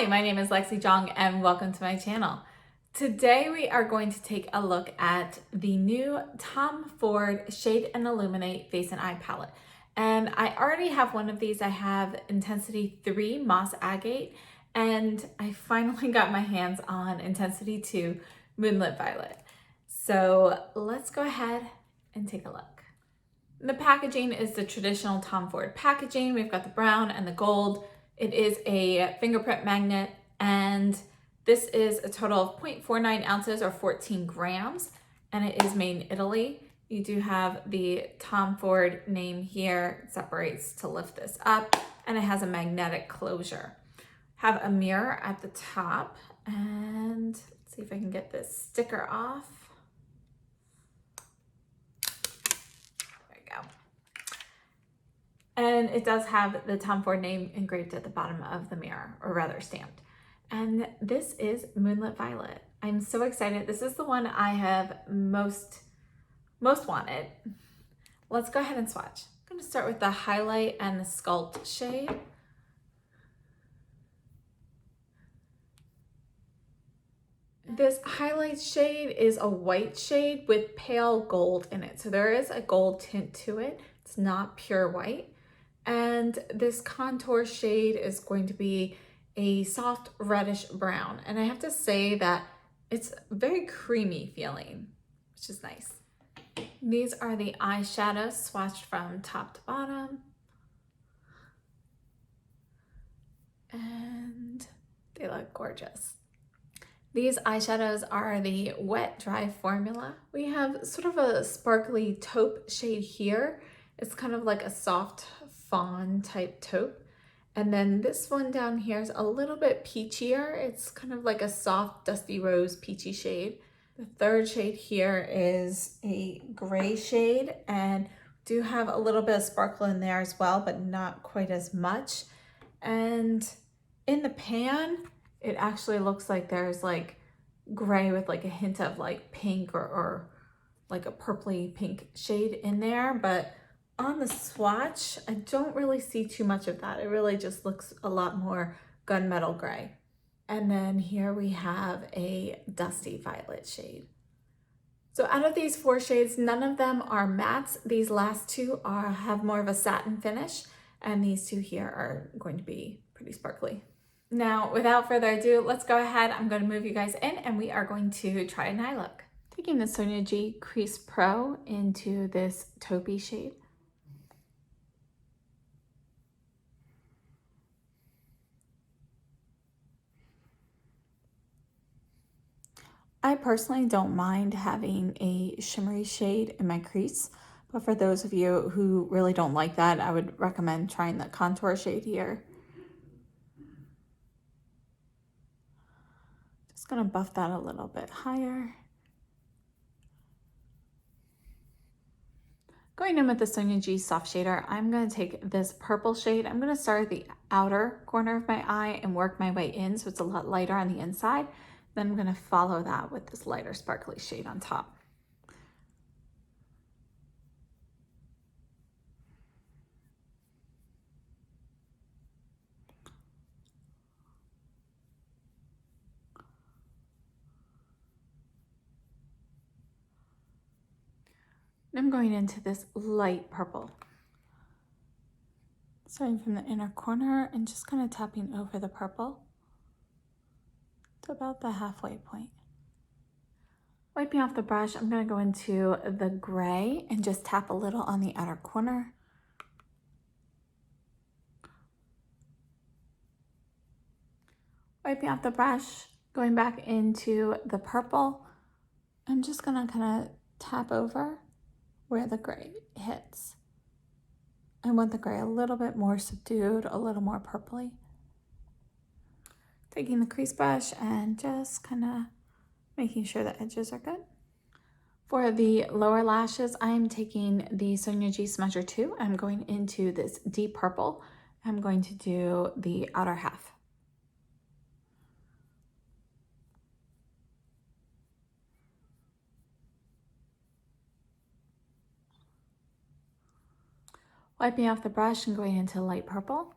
Hi, my name is Lexi Jong and welcome to my channel. Today we are going to take a look at the new Tom Ford Shade and Illuminate Face and Eye Palette. And I already have one of these. I have Intensity 3 Moss Agate, and I finally got my hands on Intensity 2 Moonlit Violet. So let's go ahead and take a look. The packaging is the traditional Tom Ford packaging. We've got the brown and the gold. It is a fingerprint magnet, and this is a total of 0.49 ounces or 14 grams, and it is made in Italy. You do have the Tom Ford name here. It separates to lift this up, and it has a magnetic closure. Have a mirror at the top, and let's see if I can get this sticker off. There we go. And it does have the Tom Ford name engraved at the bottom of the mirror, or rather stamped. And this is Moonlit Violet. I'm so excited. This is the one I have most wanted. Let's go ahead and swatch. I'm gonna start with the highlight and the Sculpt shade. This highlight shade is a white shade with pale gold in it. So there is a gold tint to it. It's not pure white. And this contour shade is going to be a soft reddish brown. And I have to say that it's very creamy feeling, which is nice. These are the eyeshadows swatched from top to bottom. And they look gorgeous. These eyeshadows are the wet dry formula. We have sort of a sparkly taupe shade here. It's kind of like a soft fawn type taupe. And then this one down here is a little bit peachier. It's kind of like a soft dusty rose peachy shade. The third shade here is a gray shade, and do have a little bit of sparkle in there as well, but not quite as much. And in the pan, it actually looks like there's like gray with like a hint of like pink or like a purpley pink shade in there, but on the swatch, I don't really see too much of that. It really just looks a lot more gunmetal gray. And then here we have a dusty violet shade. So out of these four shades, none of them are mattes. These last two have more of a satin finish, and these two here are going to be pretty sparkly. Now, without further ado, let's go ahead. I'm going to move you guys in, and we are going to try an eye look. Taking the Sonia G Crease Pro into this taupey shade. I personally don't mind having a shimmery shade in my crease, but for those of you who really don't like that, I would recommend trying the contour shade here. Just gonna buff that a little bit higher. Going in with the Sonia G Soft Shader, I'm gonna take this purple shade. I'm gonna start at the outer corner of my eye and work my way in so it's a lot lighter on the inside. Then I'm gonna follow that with this lighter sparkly shade on top. I'm going into this light purple. Starting from the inner corner and just kind of tapping over the purple to about the halfway point. Wiping off the brush, I'm going to go into the gray and just tap a little on the outer corner. Wiping off the brush, going back into the purple. I'm just going to kind of tap over where the gray hits. I want the gray a little bit more subdued, a little more purpley. Taking the crease brush and just kind of making sure the edges are good. For the lower lashes, I'm taking the Sonia G Smudger 2. I'm going into this deep purple. I'm going to do the outer half. Wiping off the brush and going into light purple.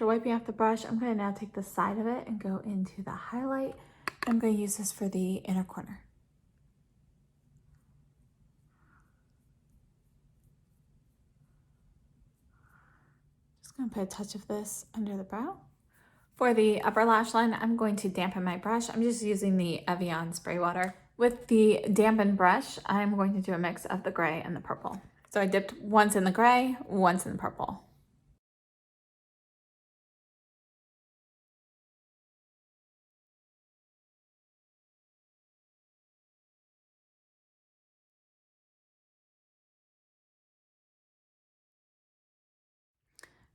After wiping off the brush, I'm going to now take the side of it and go into the highlight. I'm going to use this for the inner corner. Just going to put a touch of this under the brow. For the upper lash line, I'm going to dampen my brush. I'm just using the Evian spray water. With the dampened brush, I'm going to do a mix of the gray and the purple. So I dipped once in the gray, once in the purple.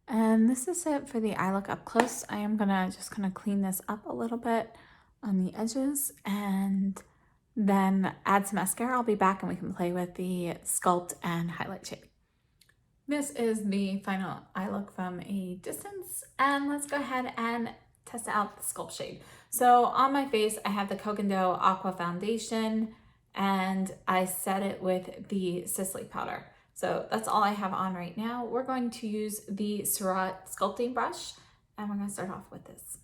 And this is it for the eye look up close. I am gonna just kind of clean this up a little bit on the edges and then add some mascara. I'll be back and we can play with the Sculpt and highlight shade. This is the final eye look from a distance, and let's go ahead and test out the Sculpt shade. So on my face, I have the Coconut Aqua Foundation, and I set it with the Sisley powder. So that's all I have on right now. We're going to use the Surratt sculpting brush, and we're going to start off with this.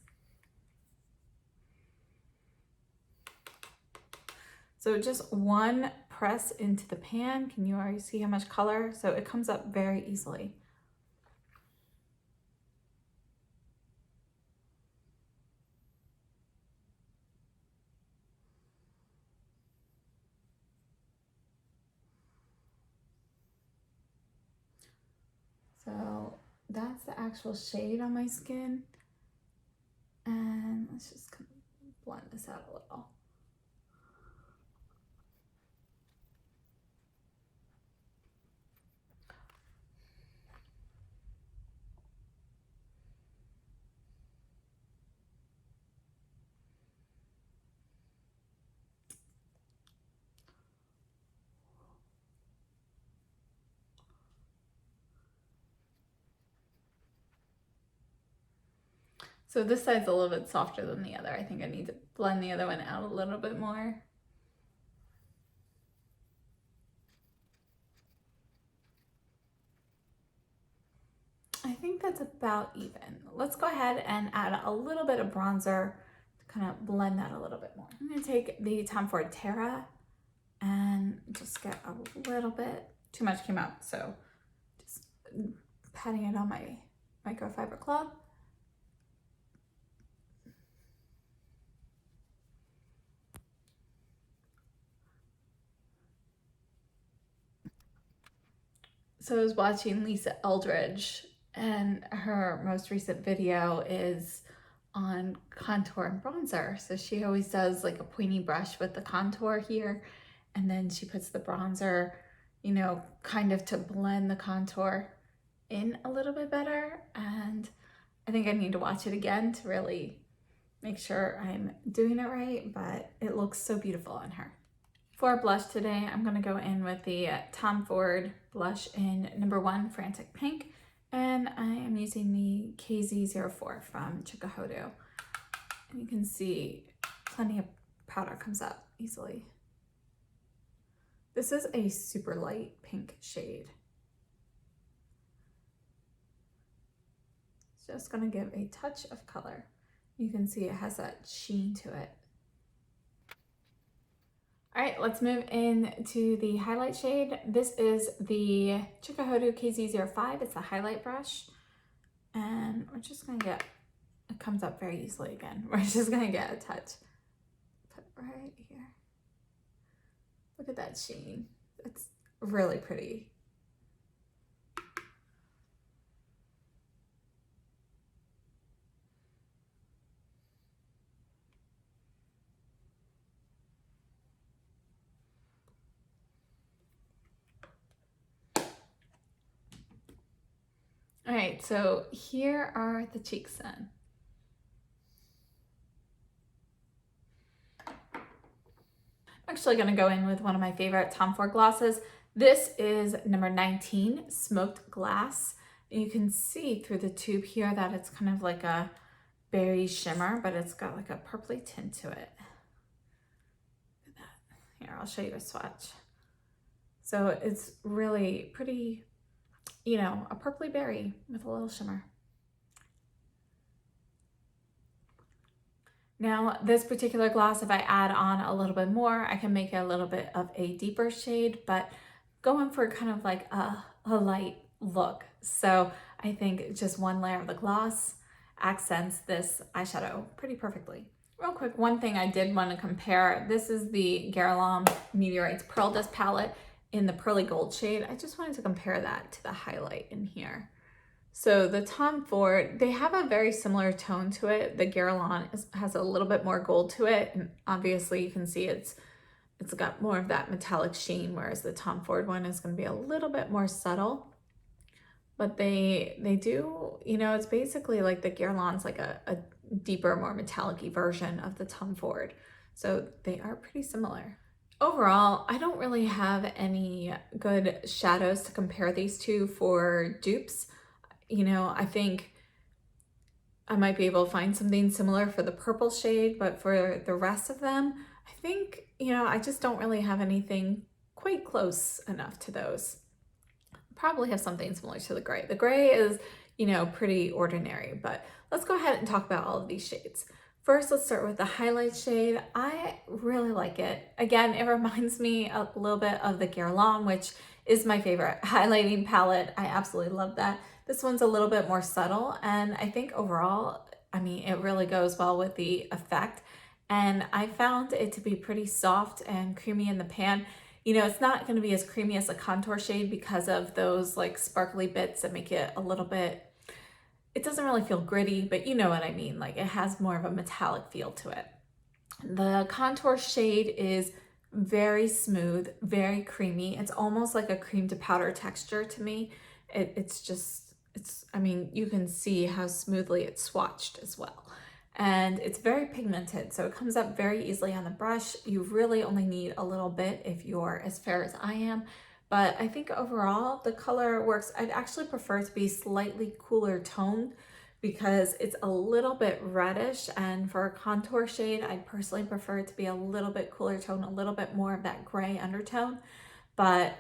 So just one press into the pan. Can you already see how much color? So it comes up very easily. So that's the actual shade on my skin. And let's just kind of blend this out a little. So this side's a little bit softer than the other. I think I need to blend the other one out a little bit more. I think that's about even. Let's go ahead and add a little bit of bronzer to kind of blend that a little bit more. I'm going to take the Tom Ford Terra and just get a little bit, too much came out, so just patting it on my microfiber cloth. So I was watching Lisa Eldridge, and her most recent video is on contour and bronzer. So she always does like a pointy brush with the contour here, and then she puts the bronzer, you know, kind of to blend the contour in a little bit better. And I think I need to watch it again to really make sure I'm doing it right, but it looks so beautiful on her. For blush today, I'm going to go in with the Tom Ford blush in #1 Frantic Pink, and I am using the KZ04 from Chikuhodo. And you can see plenty of powder comes up easily. This is a super light pink shade. It's just going to give a touch of color. You can see it has that sheen to it. All right, let's move into the highlight shade. This is the Chikuhodo KZ05. It's a highlight brush. And we're just gonna get, it comes up very easily again. We're just gonna get a touch. Put it right here. Look at that sheen. It's really pretty. All right, so here are the cheeks then. I'm actually gonna go in with one of my favorite Tom Ford glosses. This is #19, Smoked Glass. You can see through the tube here that it's kind of like a berry shimmer, but it's got like a purpley tint to it. Look at that. Here, I'll show you a swatch. So it's really pretty, you know, a purpley berry with a little shimmer. Now this particular gloss, if I add on a little bit more, I can make it a little bit of a deeper shade, but going for kind of like a light look. So I think just one layer of the gloss accents this eyeshadow pretty perfectly. Real quick, one thing I did want to compare, this is the Guerlain Meteorites Pearl Dust palette in the Pearly Gold shade. I just wanted to compare that to the highlight in here. So the Tom Ford, they have a very similar tone to it. The Guerlain has a little bit more gold to it, and obviously you can see it's got more of that metallic sheen, whereas the Tom Ford one is going to be a little bit more subtle. But they do, you know, it's basically like the Guerlain's like a deeper, more metallic-y version of the Tom Ford. So they are pretty similar. Overall, I don't really have any good shadows to compare these to for dupes. You know, I think I might be able to find something similar for the purple shade, but for the rest of them, I think, you know, I just don't really have anything quite close enough to those. Probably have something similar to the gray. The gray is, you know, pretty ordinary, but let's go ahead and talk about all of these shades. First, let's start with the highlight shade. I really like it. Again, it reminds me a little bit of the Guerlain, which is my favorite highlighting palette. I absolutely love that. This one's a little bit more subtle, and I think overall, I mean, it really goes well with the effect. And I found it to be pretty soft and creamy in the pan. You know, it's not going to be as creamy as a contour shade because of those like sparkly bits that make it a little bit, it doesn't really feel gritty, but you know what I mean. Like it has more of a metallic feel to it. The contour shade is very smooth, very creamy. It's almost like a cream to powder texture to me. I mean, you can see how smoothly it's swatched as well. And it's very pigmented, so it comes up very easily on the brush. You really only need a little bit if you're as fair as I am. But I think overall the color works. I'd actually prefer it to be slightly cooler toned because it's a little bit reddish, and for a contour shade, I'd personally prefer it to be a little bit cooler tone, a little bit more of that gray undertone, but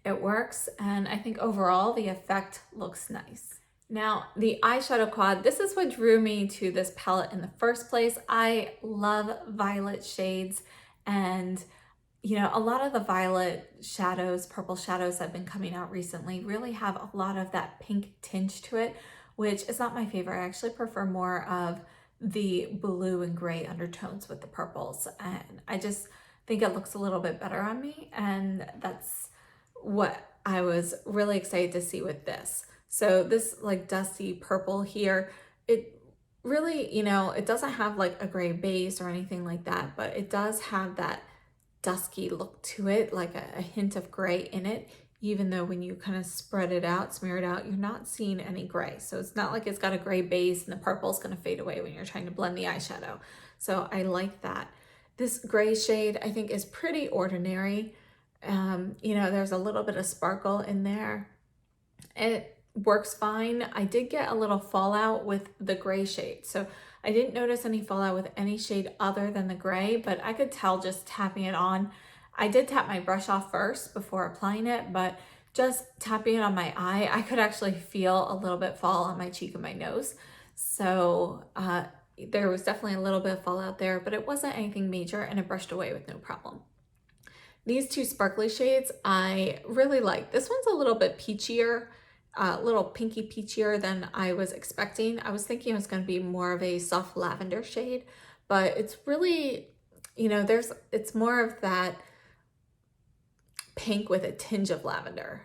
it works, and I think overall the effect looks nice. Now, the eyeshadow quad, this is what drew me to this palette in the first place. I love violet shades, and you know, a lot of the violet shadows, purple shadows that have been coming out recently really have a lot of that pink tinge to it, which is not my favorite. I actually prefer more of the blue and gray undertones with the purples, and I just think it looks a little bit better on me, and that's what I was really excited to see with this. So this like dusty purple here, it really, you know, it doesn't have like a gray base or anything like that, but it does have that dusky look to it, like a hint of gray in it, even though when you kind of spread it out, smear it out, you're not seeing any gray. So it's not like it's got a gray base and the purple is going to fade away when you're trying to blend the eyeshadow. So I like that. This gray shade I think is pretty ordinary. You know, there's a little bit of sparkle in there. It works fine. I did get a little fallout with the gray shade. So I didn't notice any fallout with any shade other than the gray, but I could tell just tapping it on. I did tap my brush off first before applying it, but just tapping it on my eye, I could actually feel a little bit fall on my cheek and my nose. So there was definitely a little bit of fallout there, but it wasn't anything major, and it brushed away with no problem. These two sparkly shades I really like. This one's a little bit peachier, a little pinky peachier than I was expecting. I was thinking it was going to be more of a soft lavender shade, but it's really, you know, it's more of that pink with a tinge of lavender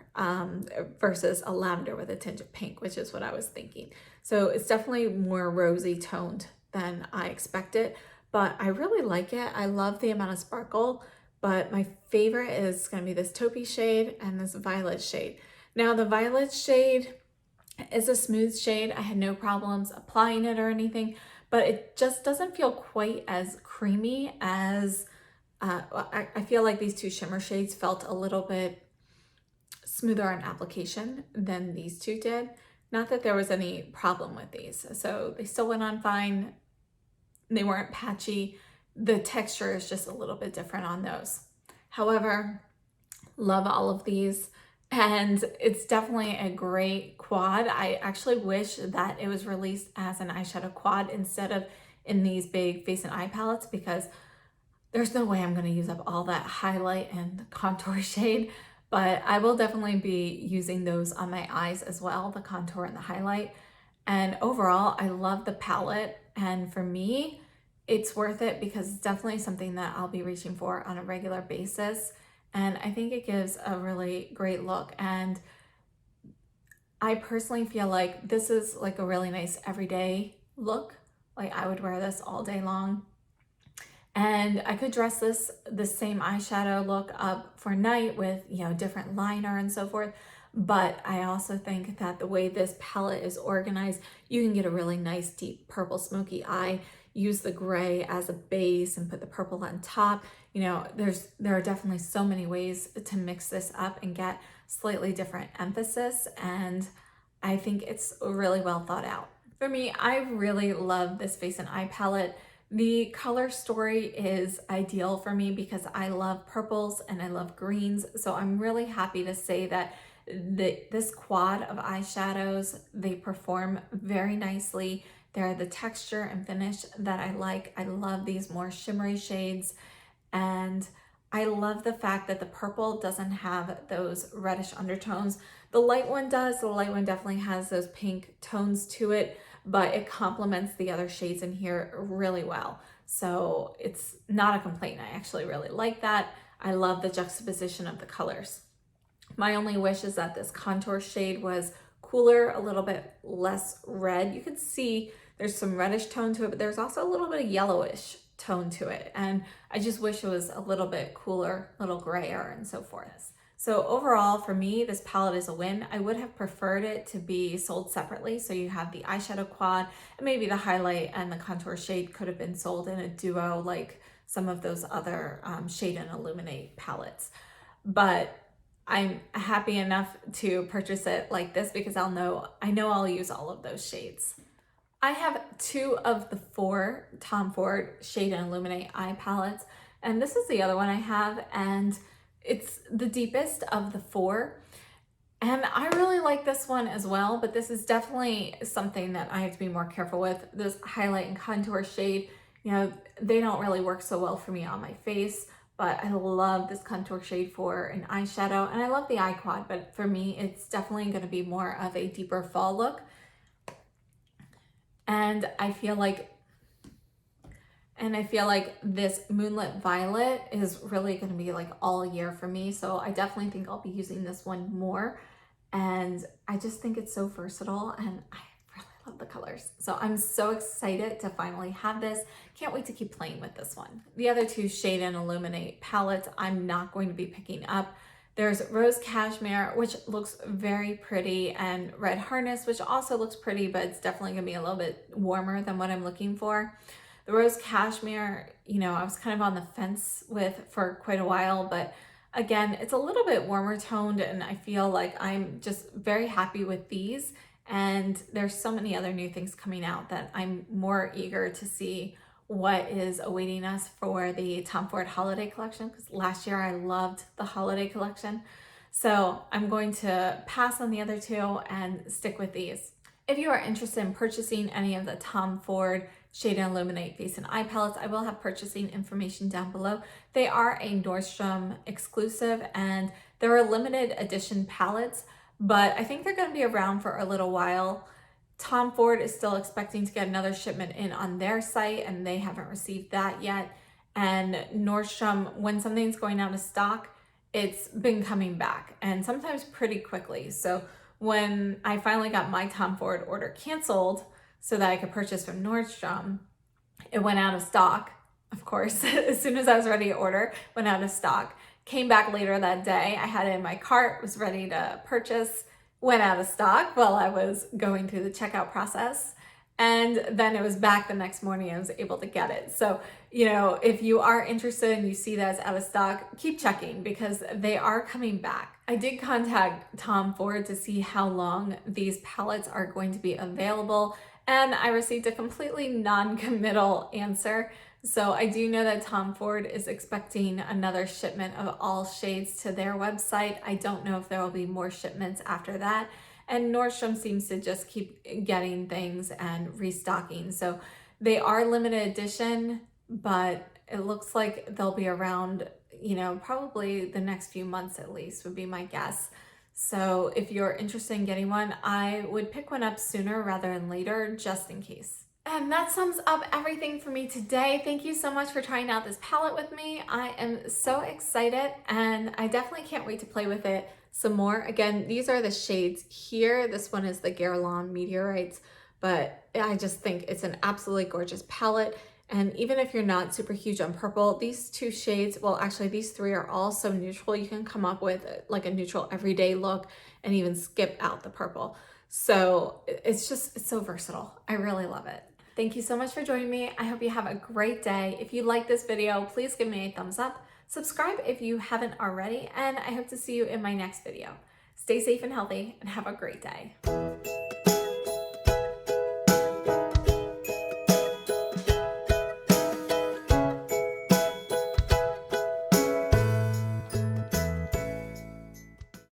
versus a lavender with a tinge of pink, which is what I was thinking. So it's definitely more rosy toned than I expected, but I really like it. I love the amount of sparkle, but my favorite is going to be this taupey shade and this violet shade. Now the violet shade is a smooth shade. I had no problems applying it or anything, but it just doesn't feel quite as creamy as I feel like these two shimmer shades felt a little bit smoother on application than these two did. Not that there was any problem with these. So they still went on fine. They weren't patchy. The texture is just a little bit different on those. However, love all of these. And it's definitely a great quad. I actually wish that it was released as an eyeshadow quad instead of in these big face and eye palettes because there's no way I'm going to use up all that highlight and contour shade, but I will definitely be using those on my eyes as well, the contour and the highlight. And overall, I love the palette, and for me, it's worth it because it's definitely something that I'll be reaching for on a regular basis. And I think it gives a really great look. And I personally feel like this is like a really nice everyday look. Like I would wear this all day long. And I could dress the same eyeshadow look up for night with, you know, different liner and so forth. But I also think that the way this palette is organized, you can get a really nice deep purple smoky eye, use the gray as a base and put the purple on top. You know, there are definitely so many ways to mix this up and get slightly different emphasis. And I think it's really well thought out. For me, I really love this face and eye palette. The color story is ideal for me because I love purples and I love greens. So I'm really happy to say that this quad of eyeshadows, they perform very nicely. They're the texture and finish that I like. I love these more shimmery shades, and I love the fact that the purple doesn't have those reddish undertones. The light one does. The light one definitely has those pink tones to it, but it complements the other shades in here really well. So it's not a complaint. I actually really like that. I love the juxtaposition of the colors. My only wish is that this contour shade was cooler, a little bit less red. You can see there's some reddish tone to it, but there's also a little bit of yellowish tone to it. And I just wish it was a little bit cooler, a little grayer and so forth. So overall, for me, this palette is a win. I would have preferred it to be sold separately. So you have the eyeshadow quad and maybe the highlight and the contour shade could have been sold in a duo like some of those other Shade and Illuminate palettes. But I'm happy enough to purchase it like this because I know I'll use all of those shades. I have 2 of the 4 Tom Ford Shade and Illuminate eye palettes, and this is the other one I have, and it's the deepest of the 4. And I really like this one as well, but this is definitely something that I have to be more careful with. This highlight and contour shade, you know, they don't really work so well for me on my face. But I love this contour shade for an eyeshadow, and I love the eye quad, but for me, it's definitely going to be more of a deeper fall look. And I feel like this Moonlit Violet is really going to be like all year for me. So I definitely think I'll be using this one more. And I just think it's so versatile, and I really love the colors. So I'm so excited to finally have this. Can't wait to keep playing with this one. The other 2 Shade and Illuminate palettes I'm not going to be picking up. There's Rose Cashmere, which looks very pretty, and Red Harness, which also looks pretty, but it's definitely gonna be a little bit warmer than what I'm looking for. The Rose Cashmere, you know, I was kind of on the fence with for quite a while, but again, it's a little bit warmer toned, and I feel like I'm just very happy with these. And there's so many other new things coming out that I'm more eager to see what is awaiting us for the Tom Ford holiday collection, because last year I loved the holiday collection. So I'm going to pass on the other 2 and stick with these. If you are interested in purchasing any of the Tom Ford Shade and Illuminate face and eye palettes, I will have purchasing information down below. They are a Nordstrom exclusive, and they're a limited edition palettes, but I think they're going to be around for a little while. Tom Ford is still expecting to get another shipment in on their site, and they haven't received that yet. And Nordstrom, when something's going out of stock, it's been coming back, and sometimes pretty quickly. So when I finally got my Tom Ford order canceled so that I could purchase from Nordstrom, it went out of stock, of course. As soon as I was ready to order, went out of stock. Came back later that day, I had it in my cart, was ready to purchase, went out of stock while I was going through the checkout process. And then it was back the next morning, I was able to get it. So, you know, if you are interested and you see that it's out of stock, keep checking because they are coming back. I did contact Tom Ford to see how long these palettes are going to be available, and I received a completely non-committal answer. So I do know that Tom Ford is expecting another shipment of all shades to their website. I don't know if there will be more shipments after that. And Nordstrom seems to just keep getting things and restocking. So They are limited edition, but it looks like they'll be around, you know, probably the next few months at least would be my guess. So if you're interested in getting one, I would pick one up sooner rather than later, just in case. And that sums up everything for me today. Thank you so much for trying out this palette with me. I am so excited and I definitely can't wait to play with it some more. Again, these are the shades here. This one is the Guerlain Meteorites, but I just think it's an absolutely gorgeous palette. And even if you're not super huge on purple, these two shades, well, actually these three are all so neutral. You can come up with like a neutral everyday look and even skip out the purple. So it's so versatile. I really love it. Thank you so much for joining me. I hope you have a great day. If you like this video, please give me a thumbs up. Subscribe if you haven't already, and I hope to see you in my next video. Stay safe and healthy and have a great day.